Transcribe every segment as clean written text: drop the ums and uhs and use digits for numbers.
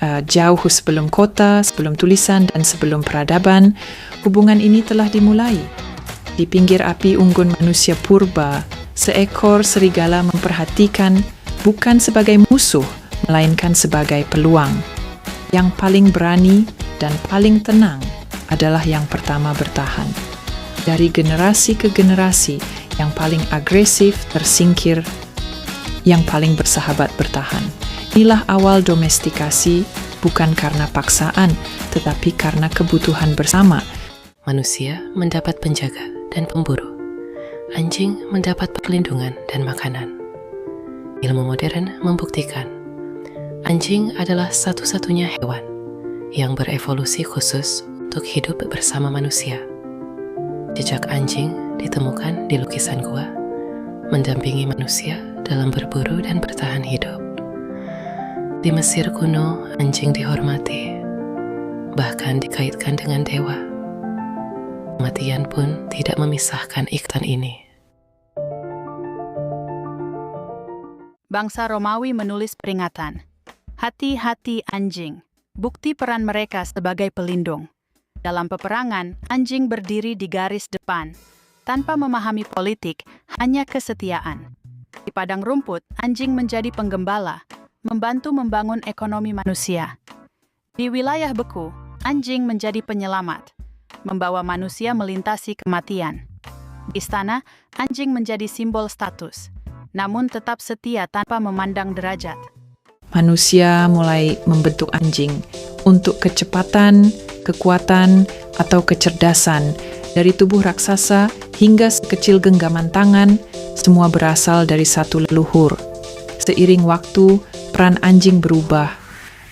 Jauh sebelum kota, sebelum tulisan, dan sebelum peradaban, hubungan ini telah dimulai. Di pinggir api unggun manusia purba, seekor serigala memperhatikan bukan sebagai musuh, melainkan sebagai peluang. Yang paling berani dan paling tenang adalah yang pertama bertahan. Dari generasi ke generasi, yang paling agresif tersingkir, yang paling bersahabat bertahan. Inilah awal domestikasi, bukan karena paksaan, tetapi karena kebutuhan bersama. Manusia mendapat penjaga dan pemburu. Anjing mendapat perlindungan dan makanan. Ilmu modern membuktikan anjing adalah satu-satunya hewan yang berevolusi khusus untuk hidup bersama manusia. Jejak anjing ditemukan di lukisan gua, mendampingi manusia dalam berburu dan bertahan hidup. Di Mesir kuno, anjing dihormati, bahkan dikaitkan dengan dewa. Kematian pun tidak memisahkan ikatan ini. Bangsa Romawi menulis peringatan, hati-hati anjing, bukti peran mereka sebagai pelindung. Dalam peperangan, anjing berdiri di garis depan, tanpa memahami politik, hanya kesetiaan. Di padang rumput, anjing menjadi penggembala, membantu membangun ekonomi manusia. Di wilayah beku, anjing menjadi penyelamat, membawa manusia melintasi kematian. Di istana, anjing menjadi simbol status, namun tetap setia tanpa memandang derajat. Manusia mulai membentuk anjing untuk kecepatan, kekuatan, atau kecerdasan. Dari tubuh raksasa hingga sekecil genggaman tangan, semua berasal dari satu leluhur. Seiring waktu, peran anjing berubah,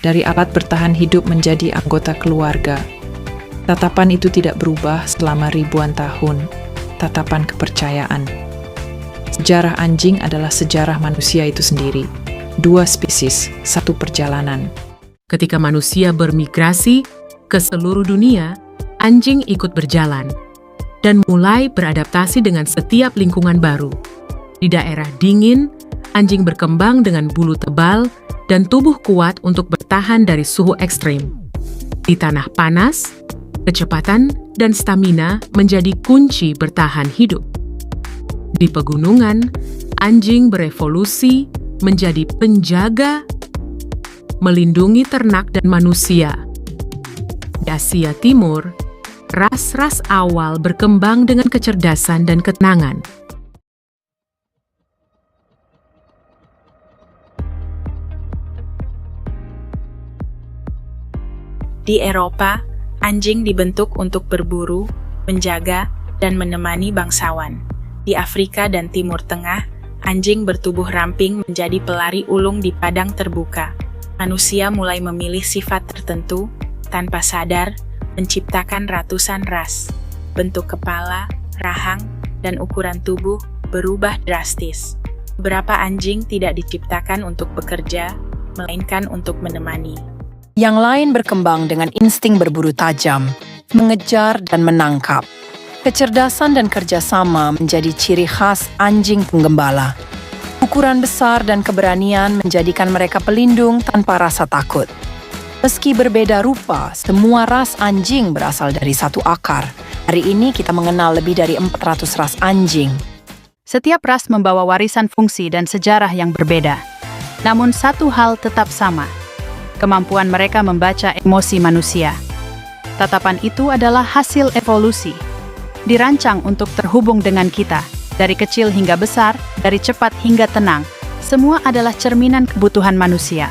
dari alat bertahan hidup menjadi anggota keluarga. Tatapan itu tidak berubah selama ribuan tahun, tatapan kepercayaan. Sejarah anjing adalah sejarah manusia itu sendiri. 2 spesies, 1 perjalanan. Ketika manusia bermigrasi ke seluruh dunia, anjing ikut berjalan dan mulai beradaptasi dengan setiap lingkungan baru. Di daerah dingin, anjing berkembang dengan bulu tebal dan tubuh kuat untuk bertahan dari suhu ekstrim. Di tanah panas, kecepatan dan stamina menjadi kunci bertahan hidup. Di pegunungan, anjing berevolusi menjadi penjaga, melindungi ternak dan manusia. Di Asia Timur, ras-ras awal berkembang dengan kecerdasan dan ketenangan. Di Eropa, anjing dibentuk untuk berburu, menjaga, dan menemani bangsawan. Di Afrika dan Timur Tengah, anjing bertubuh ramping menjadi pelari ulung di padang terbuka. Manusia mulai memilih sifat tertentu, tanpa sadar, menciptakan ratusan ras. Bentuk kepala, rahang, dan ukuran tubuh berubah drastis. Beberapa anjing tidak diciptakan untuk bekerja, melainkan untuk menemani. Yang lain berkembang dengan insting berburu tajam, mengejar dan menangkap. Kecerdasan dan kerjasama menjadi ciri khas anjing penggembala. Ukuran besar dan keberanian menjadikan mereka pelindung tanpa rasa takut. Meski berbeda rupa, semua ras anjing berasal dari satu akar. Hari ini kita mengenal lebih dari 400 ras anjing. Setiap ras membawa warisan fungsi dan sejarah yang berbeda. Namun satu hal tetap sama, kemampuan mereka membaca emosi manusia. Tatapan itu adalah hasil evolusi, dirancang untuk terhubung dengan kita. Dari kecil hingga besar, dari cepat hingga tenang, semua adalah cerminan kebutuhan manusia.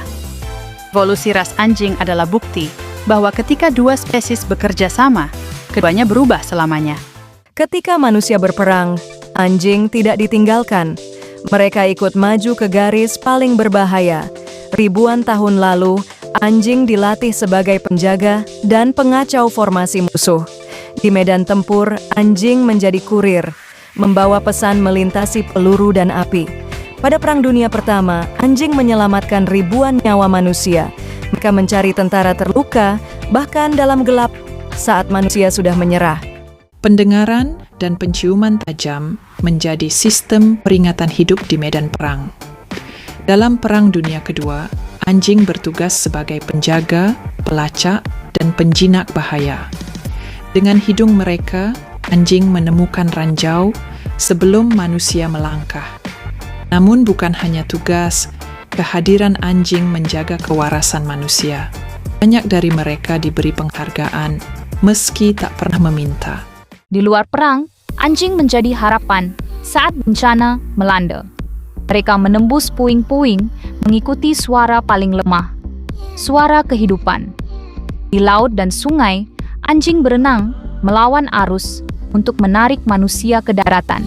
Evolusi ras anjing adalah bukti bahwa ketika 2 spesies bekerja sama, keduanya berubah selamanya. Ketika manusia berperang, anjing tidak ditinggalkan. Mereka ikut maju ke garis paling berbahaya. Ribuan tahun lalu, anjing dilatih sebagai penjaga dan pengacau formasi musuh. Di medan tempur, anjing menjadi kurir, membawa pesan melintasi peluru dan api. Pada Perang Dunia Pertama, anjing menyelamatkan ribuan nyawa manusia. Mereka mencari tentara terluka, bahkan dalam gelap saat manusia sudah menyerah. Pendengaran dan penciuman tajam menjadi sistem peringatan hidup di medan perang. Dalam Perang Dunia Kedua, anjing bertugas sebagai penjaga, pelacak, dan penjinak bahaya. Dengan hidung mereka, anjing menemukan ranjau sebelum manusia melangkah. Namun bukan hanya tugas, kehadiran anjing menjaga kewarasan manusia. Banyak dari mereka diberi penghargaan meski tak pernah meminta. Di luar perang, anjing menjadi harapan saat bencana melanda. Mereka menembus puing-puing mengikuti suara paling lemah, suara kehidupan. Di laut dan sungai, anjing berenang melawan arus untuk menarik manusia ke daratan.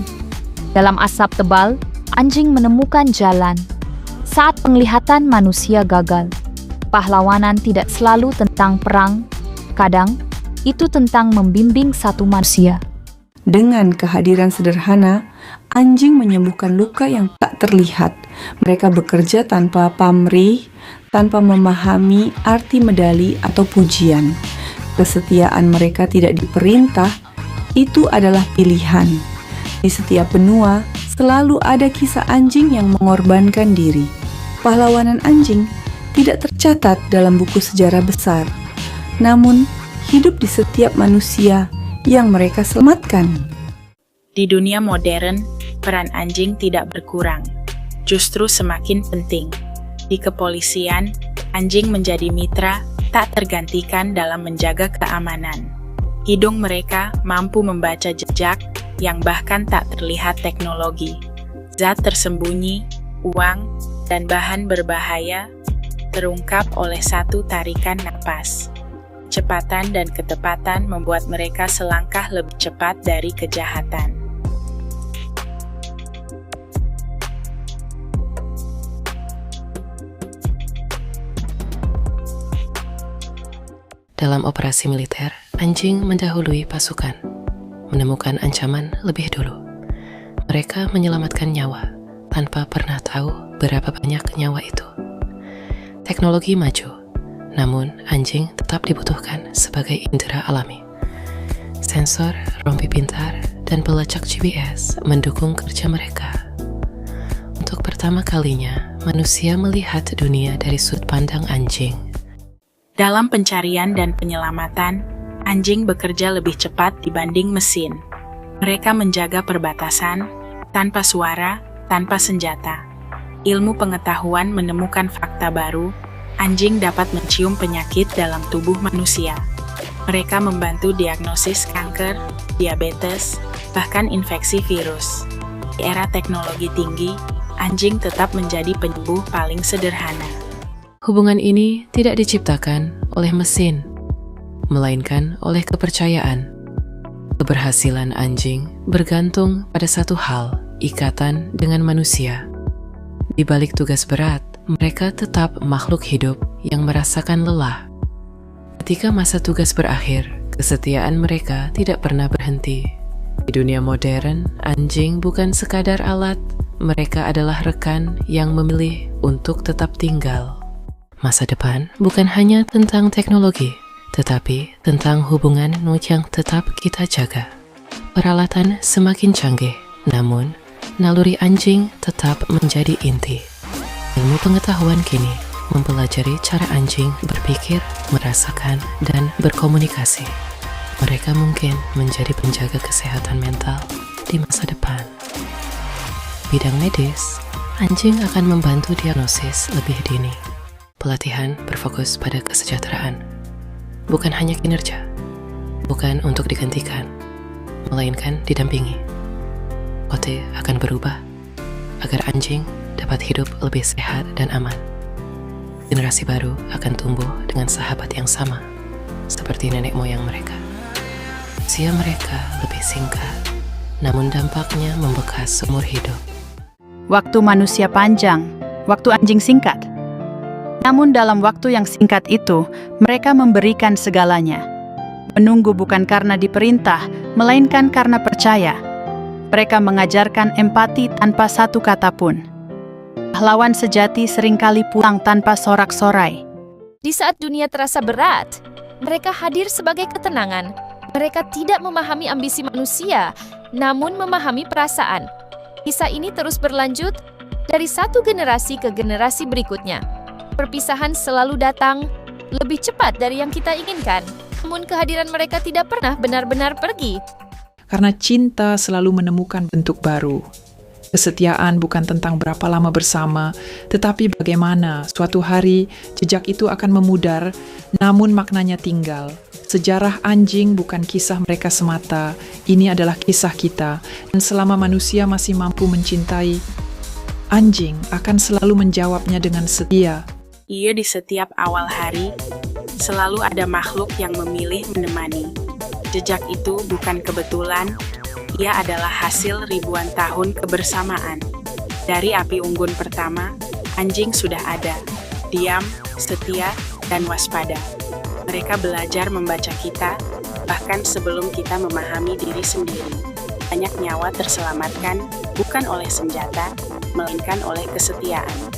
Dalam asap tebal, anjing menemukan jalan. Saat penglihatan manusia gagal, pahlawanan tidak selalu tentang perang, kadang itu tentang membimbing satu manusia. Dengan kehadiran sederhana, anjing menyembuhkan luka yang tak terlihat. Mereka bekerja tanpa pamrih, tanpa memahami arti medali atau pujian. Kesetiaan mereka tidak diperintah, itu adalah pilihan. Di setiap benua, selalu ada kisah anjing yang mengorbankan diri. Pahlawanan anjing tidak tercatat dalam buku sejarah besar, namun hidup di setiap manusia yang mereka selamatkan. Di dunia modern, peran anjing tidak berkurang, justru semakin penting. Di kepolisian, anjing menjadi mitra tak tergantikan dalam menjaga keamanan. Hidung mereka mampu membaca jejak yang bahkan tak terlihat teknologi. Zat tersembunyi, uang, dan bahan berbahaya terungkap oleh satu tarikan napas. Kecepatan dan ketepatan membuat mereka selangkah lebih cepat dari kejahatan. Dalam operasi militer, anjing mendahului pasukan, menemukan ancaman lebih dulu. Mereka menyelamatkan nyawa tanpa pernah tahu berapa banyak nyawa itu. Teknologi maju, namun anjing tetap dibutuhkan sebagai indera alami. Sensor, rompi pintar, dan pelacak GPS mendukung kerja mereka. Untuk pertama kalinya, manusia melihat dunia dari sudut pandang anjing. Dalam pencarian dan penyelamatan, anjing bekerja lebih cepat dibanding mesin. Mereka menjaga perbatasan, tanpa suara, tanpa senjata. Ilmu pengetahuan menemukan fakta baru, anjing dapat mencium penyakit dalam tubuh manusia. Mereka membantu diagnosis kanker, diabetes, bahkan infeksi virus. Di era teknologi tinggi, anjing tetap menjadi penyembuh paling sederhana. Hubungan ini tidak diciptakan oleh mesin, melainkan oleh kepercayaan. Keberhasilan anjing bergantung pada satu hal, ikatan dengan manusia. Di balik tugas berat, mereka tetap makhluk hidup yang merasakan lelah. Ketika masa tugas berakhir, kesetiaan mereka tidak pernah berhenti. Di dunia modern, anjing bukan sekadar alat, mereka adalah rekan yang memilih untuk tetap tinggal. Masa depan bukan hanya tentang teknologi, tetapi tentang hubungan yang tetap kita jaga. Peralatan semakin canggih, namun naluri anjing tetap menjadi inti. Ilmu pengetahuan kini mempelajari cara anjing berpikir, merasakan, dan berkomunikasi. Mereka mungkin menjadi penjaga kesehatan mental di masa depan. Bidang medis, anjing akan membantu diagnosis lebih dini. Pelatihan berfokus pada kesejahteraan, bukan hanya kinerja, bukan untuk digantikan, melainkan didampingi. OT akan berubah agar anjing dapat hidup lebih sehat dan aman. Generasi baru akan tumbuh dengan sahabat yang sama, seperti nenek moyang mereka. Usia mereka lebih singkat, namun dampaknya membekas seumur hidup. Waktu manusia panjang, waktu anjing singkat. Namun dalam waktu yang singkat itu, mereka memberikan segalanya. Menunggu bukan karena diperintah, melainkan karena percaya. Mereka mengajarkan empati tanpa satu kata pun. Pahlawan sejati seringkali pulang tanpa sorak-sorai. Di saat dunia terasa berat, mereka hadir sebagai ketenangan. Mereka tidak memahami ambisi manusia, namun memahami perasaan. Kisah ini terus berlanjut dari satu generasi ke generasi berikutnya. perpisahan selalu datang lebih cepat dari yang kita inginkan. Namun kehadiran mereka tidak pernah benar-benar pergi. Karena cinta selalu menemukan bentuk baru. Kesetiaan bukan tentang berapa lama bersama, tetapi bagaimana suatu hari jejak itu akan memudar, namun maknanya tinggal. Sejarah anjing bukan kisah mereka semata, ini adalah kisah kita. Dan selama manusia masih mampu mencintai, anjing akan selalu menjawabnya dengan setia. Iya, di setiap awal hari, selalu ada makhluk yang memilih menemani. Jejak itu bukan kebetulan, ia adalah hasil ribuan tahun kebersamaan. Dari api unggun pertama, anjing sudah ada, diam, setia, dan waspada. Mereka belajar membaca kita, bahkan sebelum kita memahami diri sendiri. Banyak nyawa terselamatkan bukan oleh senjata, melainkan oleh kesetiaan.